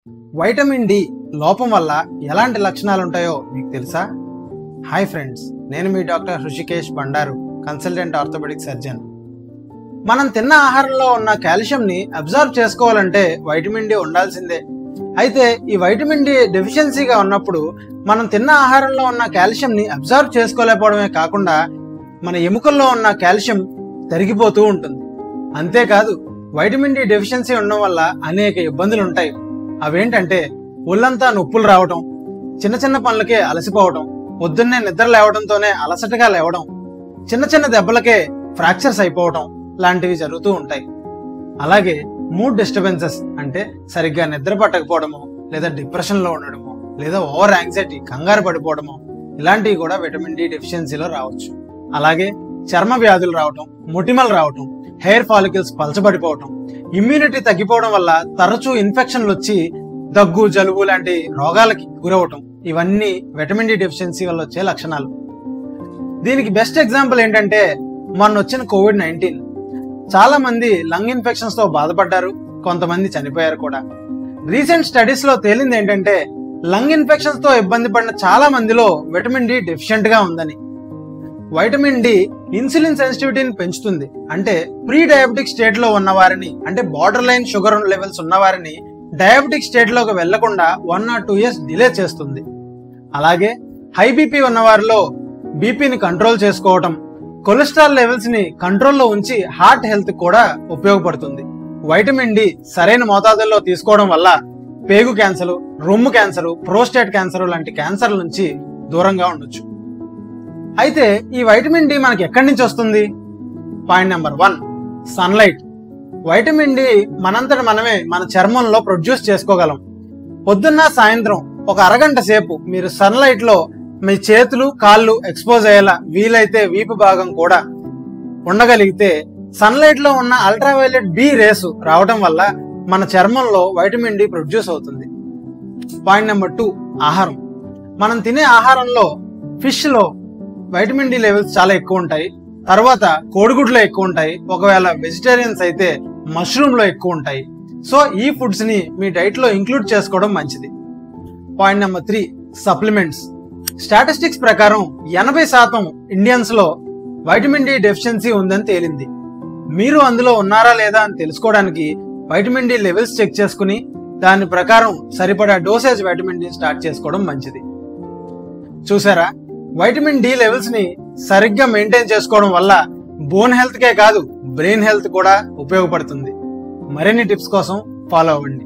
Vitamin D లోపం వల్ల ఎలాంటి లక్షణాలు ఉంటాయో మీకు తెలుసా? హాయ్ ఫ్రెండ్స్, నేను మీ doctor Hrishikesh Bandaru, consultant orthopaedic surgeon. మనం తిన్న ఆహారంలో ఉన్న కాల్షియంని అబ్జర్వ్ చేసుకోవాలంటే వైటమిన్ డి ఉండాల్సిందే. అయితే ఈ వైటమిన్ డి డెఫిషియన్సీగా ఉన్నప్పుడు మనం తిన్న ఆహారంలో ఉన్న కాల్షియంని అబ్జర్వ్ చేసుకోలేకపోవడమే కాకుండా మన ఎముకల్లో ఉన్న కాల్షియం తరిగిపోతూ ఉంటుంది. అంతేకాదు, వైటమిన్ డి డెఫిషియన్సీ ఉండడం వల్ల అనేక ఇబ్బందులు ఉంటాయి. అవేంటంటే ఒళ్ళంతా నొప్పులు రావడం, చిన్న చిన్న పనులకే అలసిపోవడం, పొద్దున్నే నిద్ర లేవడంతోనే అలసటగా లేవడం, చిన్న చిన్న దెబ్బలకే ఫ్రాక్చర్స్ అయిపోవడం లాంటివి జరుగుతూ ఉంటాయి. అలాగే మూడ్ డిస్టర్బెన్సెస్ అంటే సరిగ్గా నిద్ర పట్టకపోవడము, లేదా డిప్రెషన్లో ఉండడము, లేదా ఓవర్ యాంగ్జైటీ కంగారు పడిపోవడము, ఇలాంటివి కూడా విటమిన్ డి డెఫిషియన్సీలో రావచ్చు. అలాగే చర్మ వ్యాధులు రావటం, మొటిమలు రావటం, హెయిర్ ఫాలికల్స్ పలచబడిపోవటం, ఇమ్యూనిటీ తగ్గిపోవడం వల్ల తరచూ ఇన్ఫెక్షన్లు వచ్చి దగ్గు, జలుబు లాంటి రోగాలకి గురవటం, ఇవన్నీ విటమిన్ డి డెఫిషియన్సీ వల్ల వచ్చే లక్షణాలు. దీనికి బెస్ట్ ఎగ్జాంపుల్ ఏంటంటే మొన్న వచ్చిన కోవిడ్-19. చాలా మంది లంగ్ ఇన్ఫెక్షన్స్ తో బాధపడ్డారు, కొంతమంది చనిపోయారు కూడా. రీసెంట్ స్టడీస్ లో తేలింది ఏంటంటే లంగ్ ఇన్ఫెక్షన్స్ తో ఇబ్బంది పడిన చాలా మందిలో విటమిన్ డి డెఫిషియెంట్ గా ఉందని. వైటమిన్ డి ఇన్సులిన్ సెన్సిటివిటీని పెంచుతుంది. అంటే ప్రీ డయాబెటిక్ స్టేట్ లో ఉన్న వారిని, అంటే బార్డర్ లైన్ షుగర్ లెవెల్స్ ఉన్న వారిని డయాబెటిక్ స్టేట్ లోకి వెళ్లకుండా 1 or 2 years డిలే చేస్తుంది. అలాగే హై బీపీ ఉన్న వారిలో బీపీని కంట్రోల్ చేసుకోవటం, కొలెస్ట్రాల్ లెవెల్స్ ని కంట్రోల్లో ఉంచి హార్ట్ హెల్త్ కూడా ఉపయోగపడుతుంది. వైటమిన్ డి సరైన మోతాదుల్లో తీసుకోవడం వల్ల పేగు క్యాన్సర్, రొమ్ము క్యాన్సర్, ప్రోస్టేట్ క్యాన్సర్ లాంటి క్యాన్సర్ల నుంచి దూరంగా ఉండొచ్చు. అయితే ఈ వైటమిన్ డి మనకి ఎక్కడి నుంచి వస్తుంది? Point number 1, sunlight. Vitamin D మనంతట మనమే మన చర్మంలో ప్రొడ్యూస్ చేసుకోగలం. పొద్దున్న సాయంత్రం ఒక అరగంట సేపు మీరు సన్లైట్ లో మీ చేతులు, కాళ్ళు ఎక్స్పోజ్ అయ్యేలా, వీలైతే వీపు భాగం కూడా ఉండగలిగితే సన్లైట్ లో ఉన్న అల్ట్రావైలెట్ బి రేసు రావడం వల్ల మన చర్మంలో వైటమిన్ డి ప్రొడ్యూస్ అవుతుంది. పాయింట్ నెంబర్ 2, ఆహారం. మనం తినే ఆహారంలో ఫిష్ లో వైటమిన్ డి లెవెల్స్ చాలా ఎక్కువ ఉంటాయి. తర్వాత కోడిగుడ్లో ఎక్కువ ఉంటాయి. ఒకవేళ వెజిటేరియన్స్ అయితే మష్రూమ్ లో ఎక్కువ ఉంటాయి. సో ఈ ఫుడ్స్ ని మీ డైట్ లో ఇంక్లూడ్ చేసుకోవడం మంచిది. Point number 3, supplements. స్టాటిస్టిక్స్ ప్రకారం 80% ఇండియన్స్ లో వైటమిన్ డి డెఫిషియన్సీ ఉందని తేలింది. మీరు అందులో ఉన్నారా లేదా అని తెలుసుకోవడానికి వైటమిన్ డి లెవెల్స్ చెక్ చేసుకుని దాని ప్రకారం సరిపడా డోసేజ్ వైటమిన్ డి స్టార్ట్ చేసుకోవడం మంచిది. చూసారా, వైటమిన్ డి లెవెల్స్ ని సరిగ్గా మెయింటైన్ చేసుకోవడం వల్ల బోన్ హెల్త్ కే కాదు, బ్రెయిన్ హెల్త్ కూడా ఉపయోగపడుతుంది. మరిన్ని టిప్స్ కోసం ఫాలో అవ్వండి.